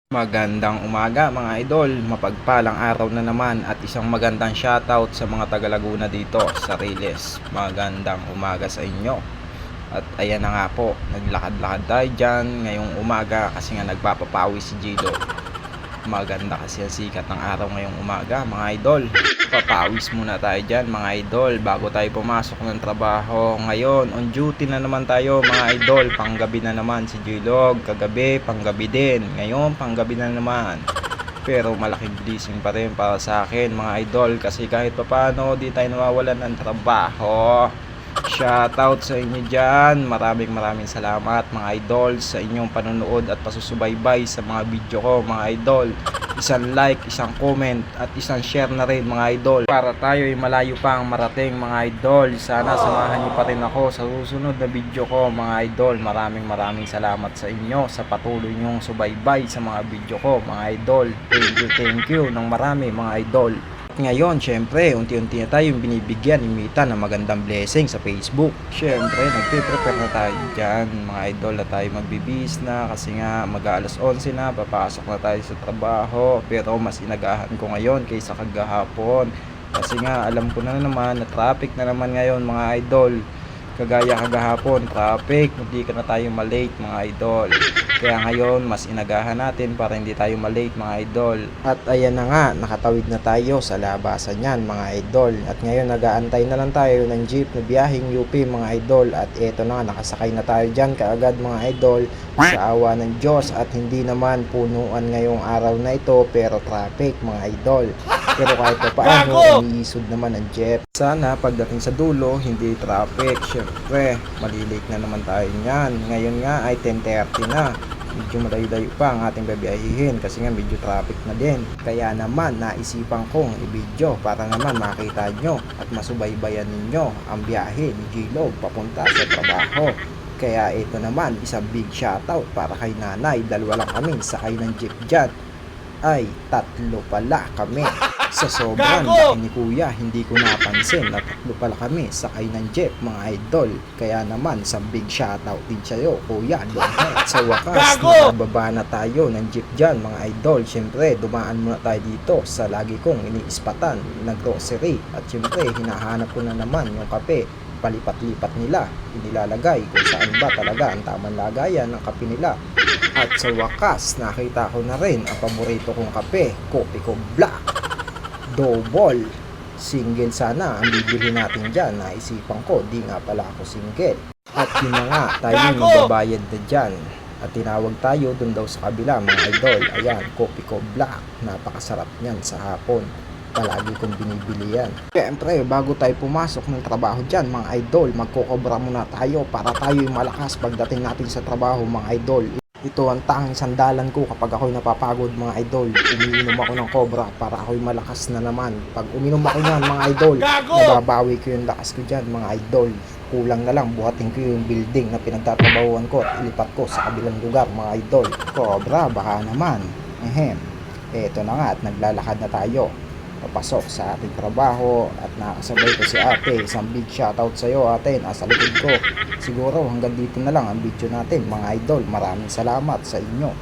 Magandang umaga mga idol, mapagpalang araw na naman at isang magandang shoutout sa mga taga Laguna dito sa Riles. Magandang umaga sa inyo. At ayan na nga po, naglakad-lakad tayo dyan ngayong umaga kasi nga nagpapapawis si Gido. Maganda kasi ang sikat ng araw ngayong umaga mga idol. Papawis muna tayo dyan mga idol bago tayo pumasok ng trabaho. Ngayon on duty na naman tayo mga idol. Panggabi na naman si Gilog. Kagabi panggabi din. Ngayon panggabi na naman. Pero malaking blessing pa rin para sa akin mga idol. Kasi kahit papano di tayo nawawalan ng trabaho. Shoutout sa inyo dyan. Maraming salamat mga idol sa inyong panonood at pasusubaybay sa mga video ko mga idol. Isang like, isang comment at isang share na rin mga idol para tayo ay malayo pang marating mga idol. Sana samahan niyo pa rin ako sa susunod na video ko mga idol. Maraming salamat sa inyo sa patuloy nyong subaybay sa mga video ko mga idol. Thank you ng marami mga idol. Ngayon, syempre, unti-unti na tayong binibigyan ni Mita ng magandang blessing sa Facebook. Syempre, nagpe-prepare na tayo dyan, mga idol, na tayo magbibis na kasi nga mag-aalas 11 na, papasok na tayo sa trabaho. Pero mas inagahan ko ngayon kaysa kagahapon. Kasi nga, alam ko na naman na traffic na naman ngayon, mga idol. Kagaya kagahapon, traffic, hindi ka na tayo malate mga idol. Kaya ngayon, mas inagahan natin para hindi tayo malate mga idol. At ayan na nga, nakatawid na tayo sa labasan yan mga idol. At ngayon, nagaantay na lang tayo ng jeep na biyaheng UP mga idol. At eto na, nakasakay na tayo dyan kaagad mga idol. Sa awa ng Diyos at hindi naman punuan ngayong araw na ito pero traffic mga idol. Pero kahit pa paano, umiisod naman ang jeep. Sana pagdating sa dulo, hindi traffic. Syempre, malilate na naman tayo niyan. Ngayon nga ay 10:30 na. Medyo malayo-layo pa ang ating babiyahihin kasi nga medyo traffic na din. Kaya naman naisipan kong i-video para naman makita nyo at masubaybayan ninyo ang biyahe ni G-Log papunta sa trabaho. Kaya ito naman, isang big shoutout para kay nanay. Dalawa lang kaming sakay ng jeep dyan. Ay, tatlo pala kami. Sa sobrang laki ni kuya, hindi ko napansin na tatlo pala kami sakay ng jeep mga idol. Kaya naman, isang big shoutout din sa'yo kuya. Sa wakas, nakababa na tayo ng jeep dyan mga idol. Siyempre, dumaan muna tayo dito sa lagi kong iniispatan na grocery. At siyempre, hinahanap ko na naman yung kape. Palipat-lipat nila, inilalagay kung saan ba talaga ang tamang lagayan ng kape nila. At sa wakas, nakita ko na rin ang paborito kong kape, Kopi ko Black Double. Single sana ang bibili natin dyan. Naisipan ko, di nga pala ako single. At yun na nga, tayo magbabayad na dyan. At tinawag tayo dun daw sa kabila mga idol. Ayan, Kopi ko Black. Napakasarap niyan sa hapon. Palagi kong binibili yan. Siyempre, bago tayo pumasok ng trabaho dyan mga idol, magkokobra muna tayo para tayo'y malakas pagdating natin sa trabaho mga idol. Ito ang tanging sandalan ko kapag ako'y napapagod mga idol. Umiinom ako ng cobra para ako'y malakas na naman. Pag uminom ako niyan mga idol, nababawi ko yung lakas ko dyan mga idol. Kulang na lang buhatin ko yung building na pinagtatrabahuan ko at ilipat ko sa kabilang lugar mga idol. Cobra, baka naman. Eto na nga at naglalakad na tayo papasok sa ating trabaho at nakasabay ko si ate. Isang big shoutout sa iyo ate, nasa likod ko. Siguro hanggang dito na lang ang video natin mga idol. Maraming salamat sa inyo.